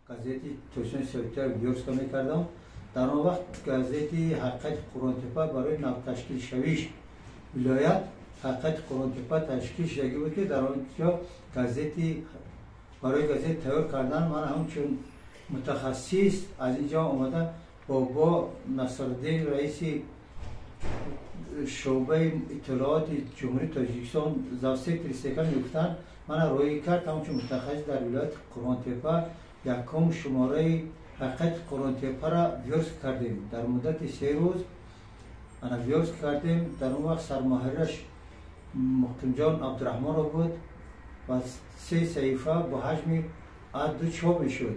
газети Тӯсини Советиро вёрста мекардам. дар он вақт газети ҳақиқати Қуронтепа барои навташкилшавиш вилоят ҳақиқати Қуронтепа ташкил шудагӣ буд ки дар онҷо газети барои газет тайёр кардан ман ҳамчун мутахассис аз инҷо омада бобо Насриддин раиси шӯъбаи иттилоъоти ҷумҳурии Тоҷикистон завсектори секан мегуфтанд мана роӣ кард ҳамчун мутахассис дар вилояти Қуронтепа якум шумораи ҳақиқати Қуронтепаро вёрст кардем. дар муддати 3 рӯз ана вёрст кардем. дар он вақт сармуҳаррираш Муқтимҷон Абдураҳмонов буд ва 3 саҳифа бо ҳаҷми адду чоп мешуд.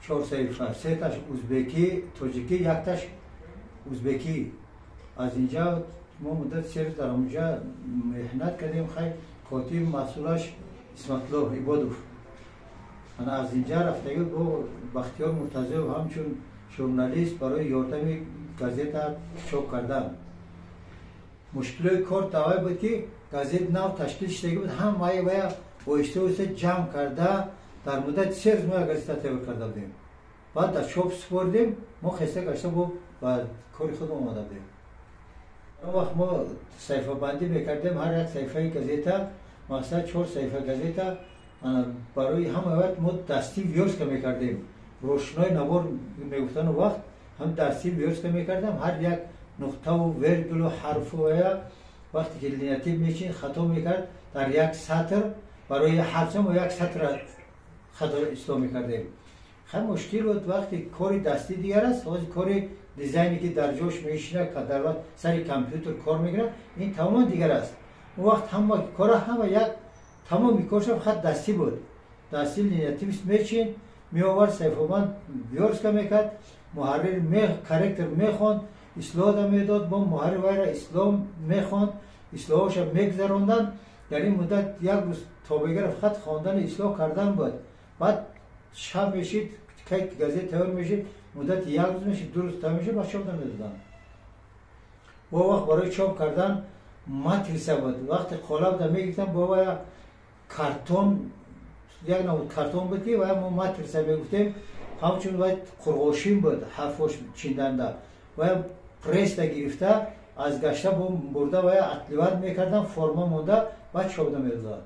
4 саҳифа, 3таш узбекӣ, тоҷикӣ, 1таш узбекӣ. аз инҷа мо муддати 3 рӯз дар онҷа меҳнат кардем. хай котиби масъулаш Исматлоҳ Ибодов ана аз инҷа рафтагӣ бо Бахтиёр Муртазоев ҳамчун журналист барои ёрдами газета чоп кардан. мушкилои кор тавай буд ки газет нав ташкил шудагӣ буд. ҳамаи вая оҳиста оҳиста ҷамъ карда дар муддати 3 рӯз мо як газета тайёр карда будем. баъд дар чоп супордем. мо хеста гашта бо ба кори худ омода будем. он вақт мо саҳифабандӣ мекардем. ҳар як саҳифаи газета масалан 4 саҳифа газета барои ҳама вақт мо дастӣ вёрстка мекардем. рошнои навор мегуфтан вақт ҳам дастӣ вёрстка мекардам. ҳар як нуқтаву вергулу ҳарфу вақте ки линятив мечин хато мекард дар як сатр барои ҳарф мо як сатр хато ислоҳ мекардем. хеле мушкил буд. вақте кори дастӣ дигар аст. ҳозир кори дизайне ки дар ҷош мешинад дар вақт сари компютер кор мекунад ин тамоман дигар аст. он вақт ҳама кора ҳама як тамоми коршам хат дастӣ буд. дастӣ линятивист мечин меовард саҳифабанд вёрстка мекард. муҳаррир корректор мехонд ислоҳда медод. бо муҳаррир вайра ислоҳ мехонд ислоҳоша мегузаронданд. дар ин муддат як рӯз тобегар хат хондани ислоҳ кардан буд. баъд шаб мешид кай газет тайёр мешид муддати як рӯз мешид 2 рӯз тайёр мешид ба чоп намедоданд. бо вақт барои чоп кардан матриса буд. вақте қолабда мегирифтам бо вая картон як навуд картон буд ки вая мо матриса мегуфтем. ҳамчун вай қурғошин буд ҳарфош чинданда. вая пресда гирифта аз гашта бо бурда вая атливат мекардан форма монда баъд чоп намедоданд.